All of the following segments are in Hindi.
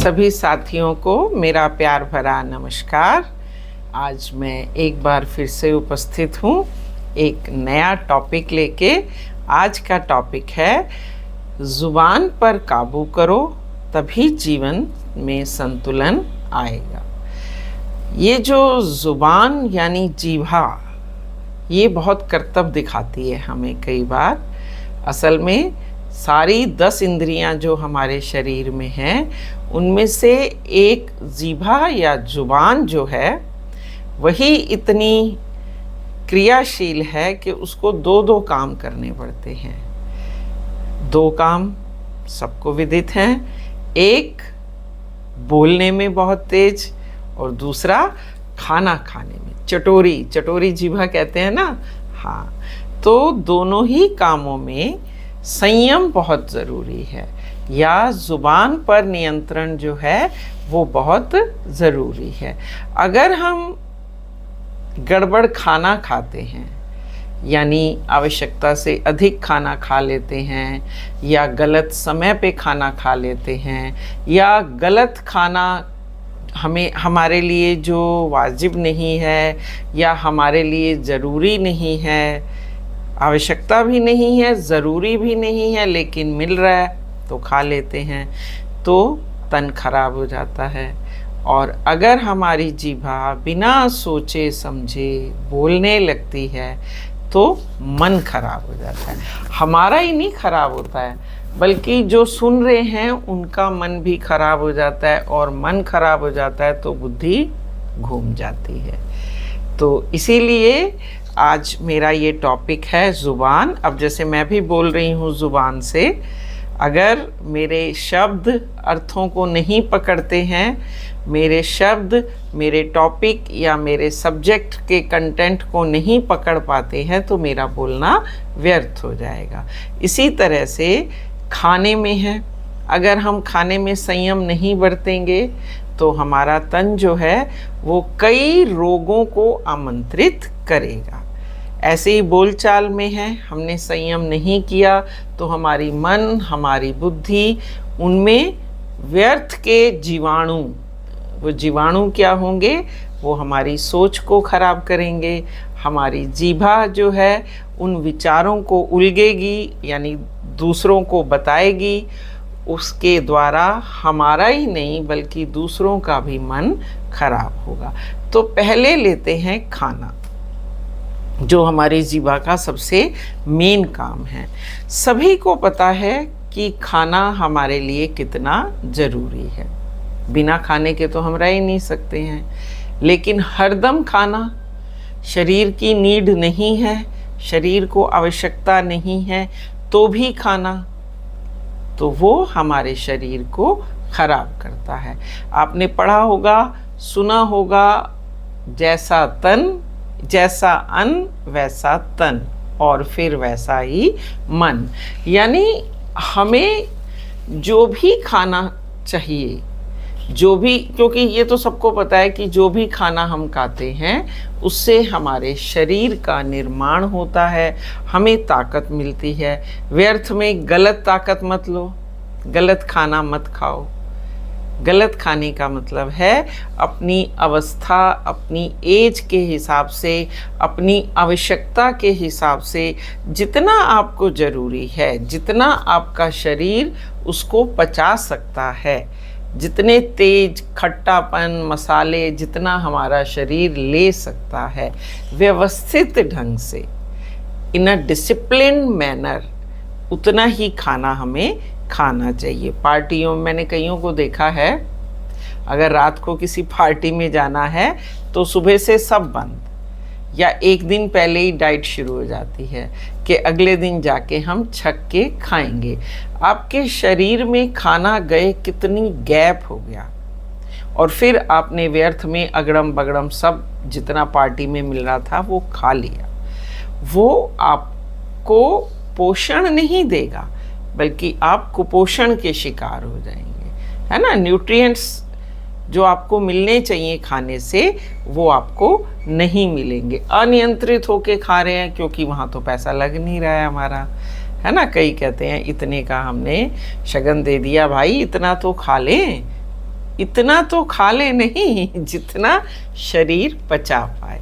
सभी साथियों को मेरा प्यार भरा नमस्कार। आज मैं एक बार फिर से उपस्थित हूँ एक नया टॉपिक लेके। आज का टॉपिक है ज़ुबान पर काबू करो तभी जीवन में संतुलन आएगा। ये जो ज़ुबान यानी जीभा, ये बहुत करतब दिखाती है हमें कई बार। असल में सारी 10 इंद्रियां जो हमारे शरीर में हैं, उनमें से एक जीभा या जुबान जो है वही इतनी क्रियाशील है कि उसको दो काम करने पड़ते हैं। 2 काम सबको विदित हैं, एक बोलने में बहुत तेज और दूसरा खाना खाने में। चटोरी जीभा कहते हैं ना। हाँ, तो दोनों ही कामों में संयम बहुत ज़रूरी है, या ज़ुबान पर नियंत्रण जो है वो बहुत ज़रूरी है। अगर हम गड़बड़ खाना खाते हैं, यानी आवश्यकता से अधिक खाना खा लेते हैं, या गलत समय पे खाना खा लेते हैं, या गलत खाना हमारे लिए जो वाजिब नहीं है या हमारे लिए ज़रूरी नहीं है, आवश्यकता भी नहीं है, ज़रूरी भी नहीं है, लेकिन मिल रहा है तो खा लेते हैं, तो तन खराब हो जाता है। और अगर हमारी जीभा बिना सोचे समझे बोलने लगती है तो मन खराब हो जाता है। हमारा ही नहीं खराब होता है, बल्कि जो सुन रहे हैं उनका मन भी खराब हो जाता है, और मन खराब हो जाता है तो बुद्धि घूम जाती है। तो इसीलिए आज मेरा ये टॉपिक है ज़ुबान। अब जैसे मैं भी बोल रही हूँ ज़ुबान से, अगर मेरे शब्द अर्थों को नहीं पकड़ते हैं, मेरे शब्द मेरे टॉपिक या मेरे सब्जेक्ट के कंटेंट को नहीं पकड़ पाते हैं, तो मेरा बोलना व्यर्थ हो जाएगा। इसी तरह से खाने में है, अगर हम खाने में संयम नहीं बरतेंगे तो हमारा तन जो है वो कई रोगों को आमंत्रित करेगा। ऐसे ही बोलचाल में है, हमने संयम नहीं किया तो हमारी मन, हमारी बुद्धि, उनमें व्यर्थ के जीवाणु, वो जीवाणु क्या होंगे, वो हमारी सोच को खराब करेंगे। हमारी जीभा जो है उन विचारों को उलगेगी, यानी दूसरों को बताएगी। उसके द्वारा हमारा ही नहीं बल्कि दूसरों का भी मन खराब होगा। तो पहले लेते हैं खाना, जो हमारी जीभा का सबसे मेन काम है। सभी को पता है कि खाना हमारे लिए कितना ज़रूरी है, बिना खाने के तो हम रह ही नहीं सकते हैं। लेकिन हरदम खाना शरीर की नीड नहीं है, शरीर को आवश्यकता नहीं है, तो भी खाना, तो वो हमारे शरीर को खराब करता है। आपने पढ़ा होगा, सुना होगा, जैसा तन जैसा अन्न वैसा तन, और फिर वैसा ही मन। यानी हमें जो भी खाना चाहिए, जो भी, क्योंकि ये तो सबको पता है कि जो भी खाना हम खाते हैं उससे हमारे शरीर का निर्माण होता है, हमें ताकत मिलती है। व्यर्थ में गलत ताकत मत लो, गलत खाना मत खाओ। गलत खाने का मतलब है अपनी अवस्था, अपनी एज के हिसाब से, अपनी आवश्यकता के हिसाब से जितना आपको ज़रूरी है, जितना आपका शरीर उसको पचा सकता है, जितने तेज खट्टापन मसाले जितना हमारा शरीर ले सकता है, व्यवस्थित ढंग से, इन अ डिसिप्लिन मैनर, उतना ही खाना हमें खाना चाहिए। पार्टियों में मैंने कईयों को देखा है, अगर रात को किसी पार्टी में जाना है तो सुबह से सब बंद, या एक दिन पहले ही डाइट शुरू हो जाती है कि अगले दिन जाके हम छक के खाएंगे। आपके शरीर में खाना गए कितनी गैप हो गया, और फिर आपने व्यर्थ में अगड़म बगड़म सब जितना पार्टी में मिल रहा था वो खा लिया। वो आपको पोषण नहीं देगा, बल्कि आप कुपोषण के शिकार हो जाएंगे, है ना। न्यूट्रिएंट्स जो आपको मिलने चाहिए खाने से, वो आपको नहीं मिलेंगे। अनियंत्रित होके खा रहे हैं क्योंकि वहाँ तो पैसा लग नहीं रहा है हमारा, है ना। कई कहते हैं इतने का हमने शगन दे दिया भाई, इतना तो खा लें, इतना तो खा ले नहीं जितना शरीर पचा पाए।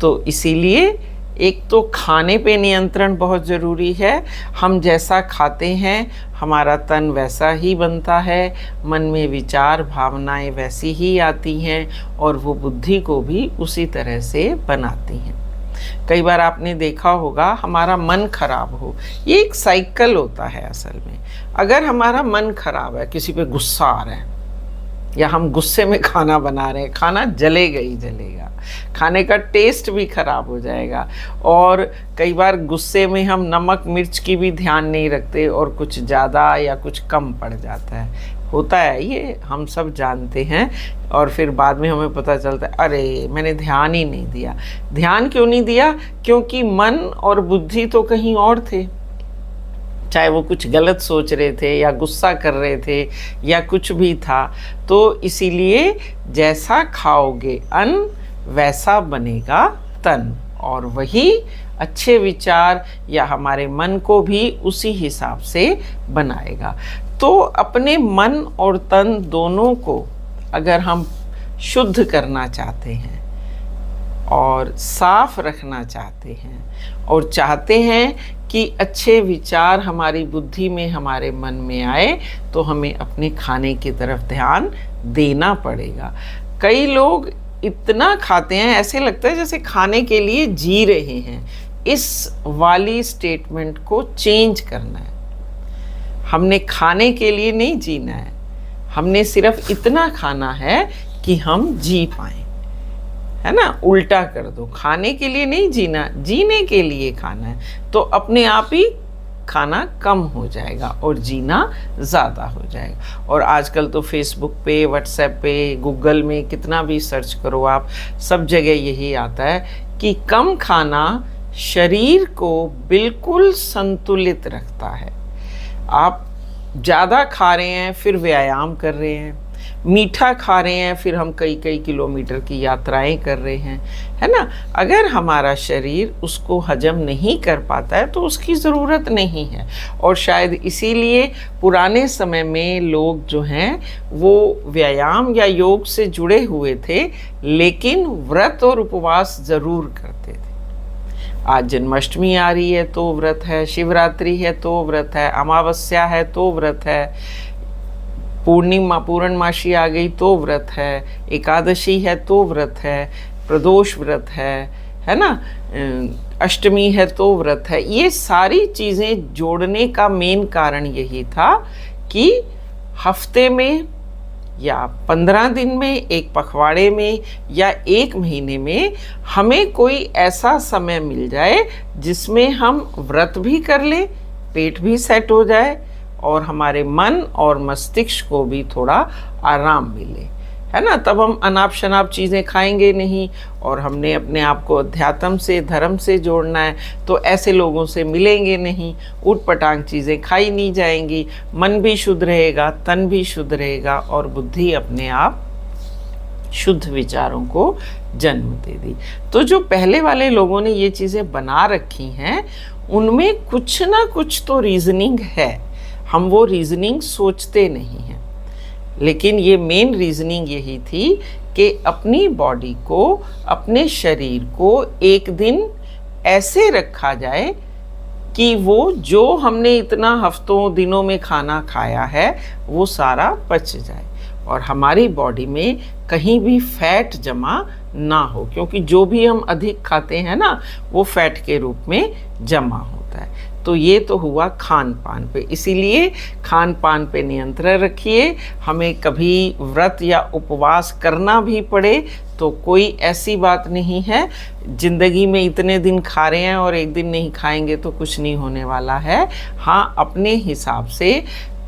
तो इसीलिए एक तो खाने पे नियंत्रण बहुत ज़रूरी है। हम जैसा खाते हैं हमारा तन वैसा ही बनता है, मन में विचार भावनाएं वैसी ही आती हैं और वो बुद्धि को भी उसी तरह से बनाती हैं। कई बार आपने देखा होगा हमारा मन खराब हो, ये एक साइकिल होता है असल में। अगर हमारा मन खराब है, किसी पे गुस्सा आ रहा है या हम गुस्से में खाना बना रहे हैं, खाना जलेगा ही जलेगा, खाने का टेस्ट भी खराब हो जाएगा। और कई बार गुस्से में हम नमक मिर्च की भी ध्यान नहीं रखते और कुछ ज़्यादा या कुछ कम पड़ जाता है, होता है, ये हम सब जानते हैं। और फिर बाद में हमें पता चलता है अरे मैंने ध्यान ही नहीं दिया। ध्यान क्यों नहीं दिया? क्योंकि मन और बुद्धि तो कहीं और थे, चाहे वो कुछ गलत सोच रहे थे या गुस्सा कर रहे थे या कुछ भी था। तो इसीलिए जैसा खाओगे अन्न वैसा बनेगा तन, और वही अच्छे विचार या हमारे मन को भी उसी हिसाब से बनाएगा। तो अपने मन और तन दोनों को अगर हम शुद्ध करना चाहते हैं और साफ रखना चाहते हैं और चाहते हैं कि अच्छे विचार हमारी बुद्धि में हमारे मन में आए, तो हमें अपने खाने की तरफ ध्यान देना पड़ेगा। कई लोग इतना खाते हैं ऐसे लगता है जैसे खाने के लिए जी रहे हैं। इस वाली स्टेटमेंट को चेंज करना है। हमने खाने के लिए नहीं जीना है, हमने सिर्फ इतना खाना है कि हम जी पाएं, है ना। उल्टा कर दो, खाने के लिए नहीं जीना, जीने के लिए खाना है, तो अपने आप ही खाना कम हो जाएगा और जीना ज़्यादा हो जाएगा। और आजकल तो फेसबुक पे, व्हाट्सएप पे, गूगल में कितना भी सर्च करो आप, सब जगह यही आता है कि कम खाना शरीर को बिल्कुल संतुलित रखता है। आप ज़्यादा खा रहे हैं फिर व्यायाम कर रहे हैं, मीठा खा रहे हैं फिर हम कई कई किलोमीटर की यात्राएं कर रहे हैं, है ना। अगर हमारा शरीर उसको हजम नहीं कर पाता है तो उसकी ज़रूरत नहीं है। और शायद इसीलिए पुराने समय में लोग जो हैं वो व्यायाम या योग से जुड़े हुए थे, लेकिन व्रत और उपवास ज़रूर करते थे। आज जन्माष्टमी आ रही है तो व्रत है, शिवरात्रि है तो व्रत है, अमावस्या है तो व्रत है, पूर्णमासी आ गई तो व्रत है, एकादशी है तो व्रत है, प्रदोष व्रत है ना, अष्टमी है तो व्रत है। ये सारी चीज़ें जोड़ने का मेन कारण यही था कि हफ्ते में या 15 दिन में, एक पखवाड़े में या एक महीने में हमें कोई ऐसा समय मिल जाए जिसमें हम व्रत भी कर ले, पेट भी सेट हो जाए और हमारे मन और मस्तिष्क को भी थोड़ा आराम मिले, है ना। तब हम अनाप शनाप चीज़ें खाएंगे नहीं और हमने अपने आप को अध्यात्म से, धर्म से जोड़ना है, तो ऐसे लोगों से मिलेंगे नहीं, ऊटपटांग चीज़ें खाई नहीं जाएंगी, मन भी शुद्ध रहेगा, तन भी शुद्ध रहेगा और बुद्धि अपने आप शुद्ध विचारों को जन्म दे दी। तो जो पहले वाले लोगों ने ये चीज़ें बना रखी हैं उनमें कुछ ना कुछ तो रीजनिंग है, हम वो रीजनिंग सोचते नहीं हैं। लेकिन ये मेन रीजनिंग यही थी कि अपनी बॉडी को, अपने शरीर को एक दिन ऐसे रखा जाए कि वो जो हमने इतना हफ्तों दिनों में खाना खाया है वो सारा पच जाए और हमारी बॉडी में कहीं भी फैट जमा ना हो, क्योंकि जो भी हम अधिक खाते हैं ना वो फैट के रूप में जमा होता है। तो ये तो हुआ खान पान पे। इसीलिए खान पान पे नियंत्रण रखिए। हमें कभी व्रत या उपवास करना भी पड़े तो कोई ऐसी बात नहीं है, ज़िंदगी में इतने दिन खा रहे हैं और एक दिन नहीं खाएंगे तो कुछ नहीं होने वाला है। हाँ, अपने हिसाब से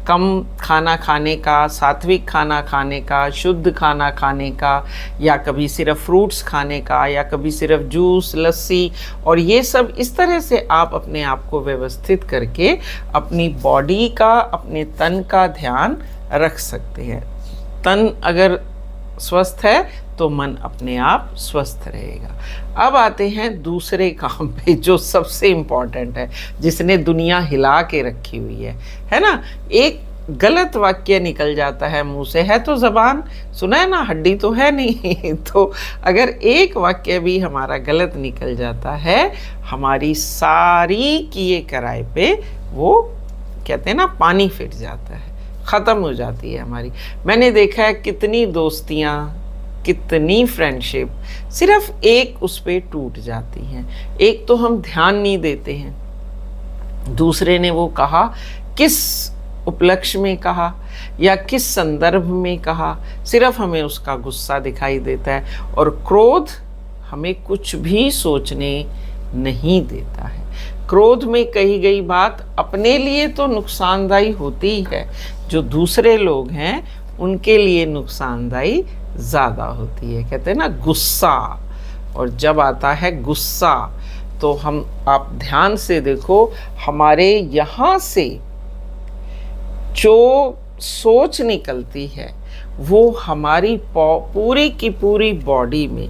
कम खाना खाने का, सात्विक खाना खाने का, शुद्ध खाना खाने का, या कभी सिर्फ फ्रूट्स खाने का, या कभी सिर्फ जूस, लस्सी, और ये सब इस तरह से आप अपने आप को व्यवस्थित करके अपनी बॉडी का, अपने तन का ध्यान रख सकते हैं। तन अगर स्वस्थ है तो मन अपने आप स्वस्थ रहेगा। अब आते हैं दूसरे काम पे जो सबसे इम्पॉर्टेंट है, जिसने दुनिया हिला के रखी हुई है ना। एक गलत वाक्य निकल जाता है मुंह से, है तो जबान, सुना है ना, हड्डी तो है नहीं तो अगर एक वाक्य भी हमारा गलत निकल जाता है, हमारी सारी किए कराए पे वो कहते हैं ना पानी फिर जाता है, ख़त्म हो जाती है हमारी। मैंने देखा है कितनी दोस्तियाँ, कितनी फ्रेंडशिप सिर्फ एक उस पे टूट जाती हैं। एक तो हम ध्यान नहीं देते हैं, दूसरे ने वो कहा किस उपलक्ष्य में कहा या किस संदर्भ में कहा, सिर्फ हमें उसका गुस्सा दिखाई देता है, और क्रोध हमें कुछ भी सोचने नहीं देता है। क्रोध में कही गई बात अपने लिए तो नुकसानदायी होती है, जो दूसरे लोग हैं उनके लिए नुकसानदायी ज़्यादा होती है। कहते हैं ना गुस्सा, और जब आता है गुस्सा तो आप ध्यान से देखो, हमारे यहाँ से जो सोच निकलती है वो हमारी पूरी की पूरी बॉडी में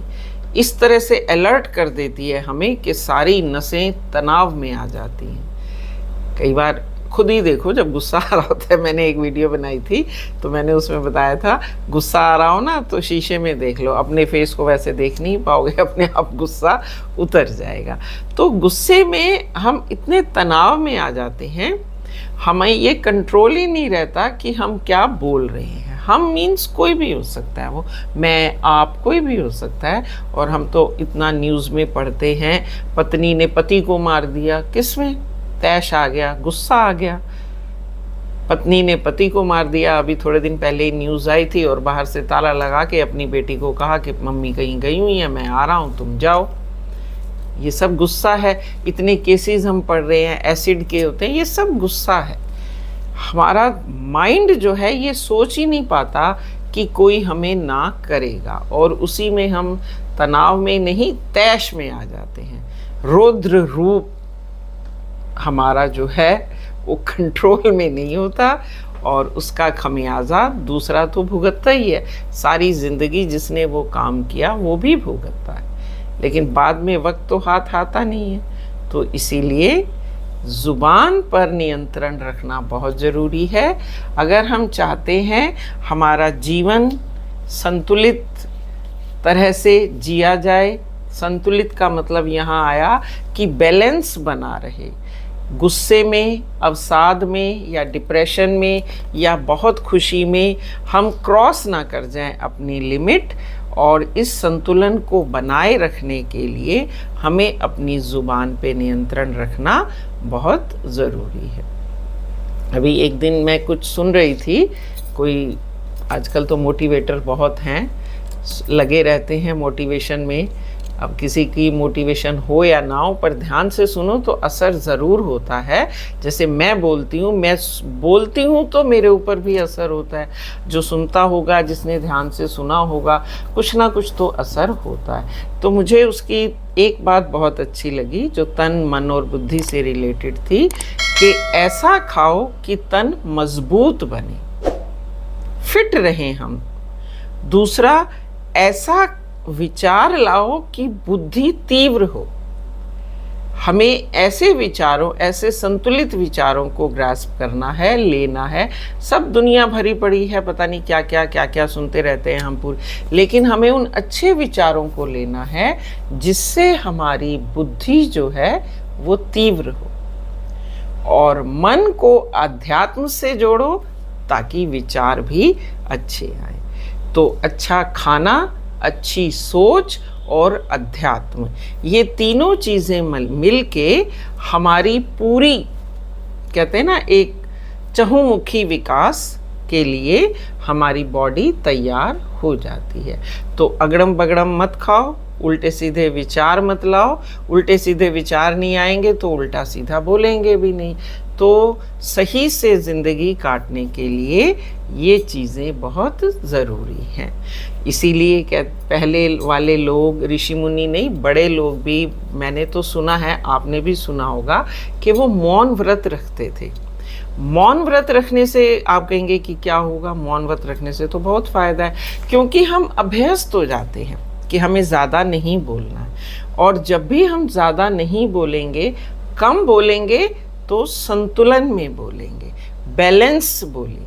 इस तरह से अलर्ट कर देती है हमें कि सारी नसें तनाव में आ जाती हैं। कई बार खुद ही देखो, जब गुस्सा आ रहा होता है, मैंने एक वीडियो बनाई थी तो मैंने उसमें बताया था, गुस्सा आ रहा हो ना तो शीशे में देख लो, अपने फेस को वैसे देख नहीं पाओगे, अपने आप गुस्सा उतर जाएगा। तो गुस्से में हम इतने तनाव में आ जाते हैं, हमें ये कंट्रोल ही नहीं रहता कि हम क्या बोल रहे हैं। हम मीन्स कोई भी हो सकता है, वो मैं आप कोई भी हो सकता है। और हम तो इतना न्यूज़ में पढ़ते हैं, पत्नी ने पति को मार दिया, किसमें तैश आ गया, गुस्सा आ गया, पत्नी ने पति को मार दिया। अभी थोड़े दिन पहले ही न्यूज़ आई थी, और बाहर से ताला लगा के अपनी बेटी को कहा कि मम्मी कहीं गई हुई है, मैं आ रहा हूँ, तुम जाओ। ये सब गुस्सा है। इतने केसेस हम पढ़ रहे हैं एसिड के होते हैं, ये सब गुस्सा है। हमारा माइंड जो है ये सोच ही नहीं पाता कि कोई हमें ना करेगा, और उसी में हम तनाव में नहीं तैश में आ जाते हैं। रौद्र रूप हमारा जो है वो कंट्रोल में नहीं होता, और उसका खमियाजा दूसरा तो भुगतता ही है। सारी ज़िंदगी जिसने वो काम किया वो भी भुगतता है, लेकिन बाद में वक्त तो हाथ आता नहीं है। तो इसीलिए ज़ुबान पर नियंत्रण रखना बहुत ज़रूरी है। अगर हम चाहते हैं हमारा जीवन संतुलित तरह से जिया जाए, संतुलित का मतलब यहाँ आया कि बैलेंस बना रहे, गुस्से में, अवसाद में या डिप्रेशन में या बहुत खुशी में हम क्रॉस ना कर जाएं अपनी लिमिट। और इस संतुलन को बनाए रखने के लिए हमें अपनी ज़ुबान पे नियंत्रण रखना बहुत ज़रूरी है। अभी एक दिन मैं कुछ सुन रही थी, कोई आजकल तो मोटिवेटर बहुत हैं, लगे रहते हैं मोटिवेशन में। अब किसी की मोटिवेशन हो या ना हो, पर ध्यान से सुनो तो असर ज़रूर होता है। जैसे मैं बोलती हूँ तो मेरे ऊपर भी असर होता है। जो सुनता होगा, जिसने ध्यान से सुना होगा, कुछ ना कुछ तो असर होता है। तो मुझे उसकी एक बात बहुत अच्छी लगी जो तन, मन और बुद्धि से रिलेटेड थी, कि ऐसा खाओ कि तन मजबूत बने, फिट रहें हम। दूसरा, ऐसा विचार लाओ कि बुद्धि तीव्र हो। हमें ऐसे विचारों, ऐसे संतुलित विचारों को ग्रास्प करना है, लेना है। सब दुनिया भरी पड़ी है, पता नहीं क्या क्या सुनते रहते हैं हम पूरे, लेकिन हमें उन अच्छे विचारों को लेना है जिससे हमारी बुद्धि जो है वो तीव्र हो। और मन को अध्यात्म से जोड़ो ताकि विचार भी अच्छे आए। तो अच्छा खाना, अच्छी सोच और अध्यात्म, ये तीनों चीज़ें मिल के हमारी पूरी, कहते हैं ना, एक चहुमुखी विकास के लिए हमारी बॉडी तैयार हो जाती है। तो अगड़म बगड़म मत खाओ, उल्टे सीधे विचार मत लाओ। उल्टे सीधे विचार नहीं आएंगे तो उल्टा सीधा बोलेंगे भी नहीं। तो सही से ज़िंदगी काटने के लिए ये चीज़ें बहुत ज़रूरी हैं। इसीलिए पहले वाले लोग, ऋषि मुनि नहीं, बड़े लोग भी, मैंने तो सुना है, आपने भी सुना होगा, कि वो मौन व्रत रखते थे। मौन व्रत रखने से आप कहेंगे कि क्या होगा? मौन व्रत रखने से तो बहुत फ़ायदा है, क्योंकि हम अभ्यस्त हो जाते हैं कि हमें ज़्यादा नहीं बोलना है। और जब भी हम ज़्यादा नहीं बोलेंगे, कम बोलेंगे, तो संतुलन में बोलेंगे। बैलेंस बोलेंगे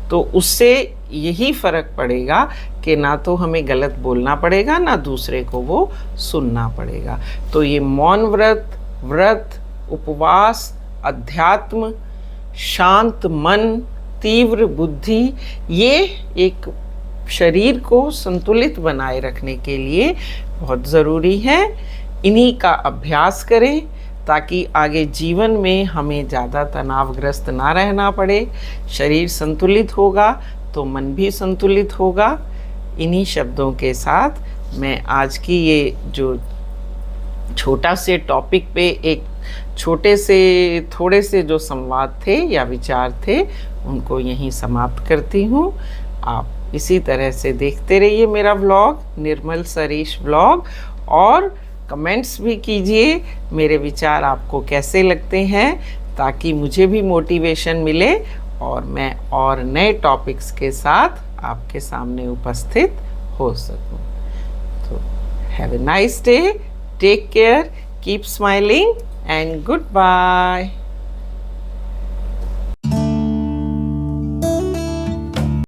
तो उससे यही फ़र्क पड़ेगा कि ना तो हमें गलत बोलना पड़ेगा, ना दूसरे को वो सुनना पड़ेगा। तो ये मौन व्रत, उपवास, अध्यात्म, शांत मन, तीव्र बुद्धि, ये एक शरीर को संतुलित बनाए रखने के लिए बहुत ज़रूरी है। इन्हीं का अभ्यास करें ताकि आगे जीवन में हमें ज़्यादा तनावग्रस्त ना रहना पड़े। शरीर संतुलित होगा तो मन भी संतुलित होगा। इन्हीं शब्दों के साथ मैं आज की ये जो छोटा से टॉपिक पे एक थोड़े से जो संवाद थे या विचार थे उनको यहीं समाप्त करती हूँ। आप इसी तरह से देखते रहिए मेरा व्लॉग, निर्मल सरीश व्लॉग, और कमेंट्स भी कीजिए मेरे विचार आपको कैसे लगते हैं, ताकि मुझे भी मोटिवेशन मिले और मैं और नए टॉपिक्स के साथ आपके सामने उपस्थित हो सकूं। तो have a nice day, take care, keep smiling and good bye.